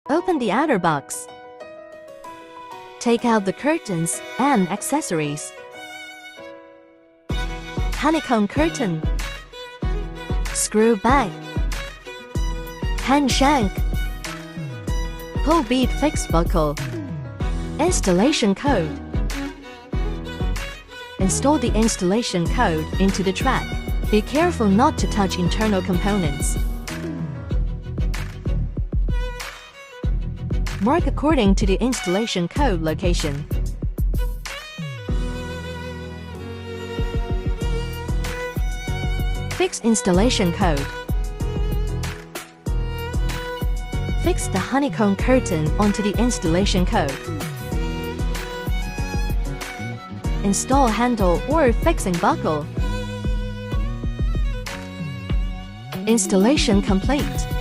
Open the outer box. Take out the curtains and accessories. Honeycomb curtain. Screw back. Hand shank. Pull bead fixed buckle. Installation code. Install the installation code into the track. Be careful not to touch internal components. Mark according to the installation code location. Fix installation code. Fix the honeycomb curtain onto the installation code. Install handle or fixing buckle. Installation complete.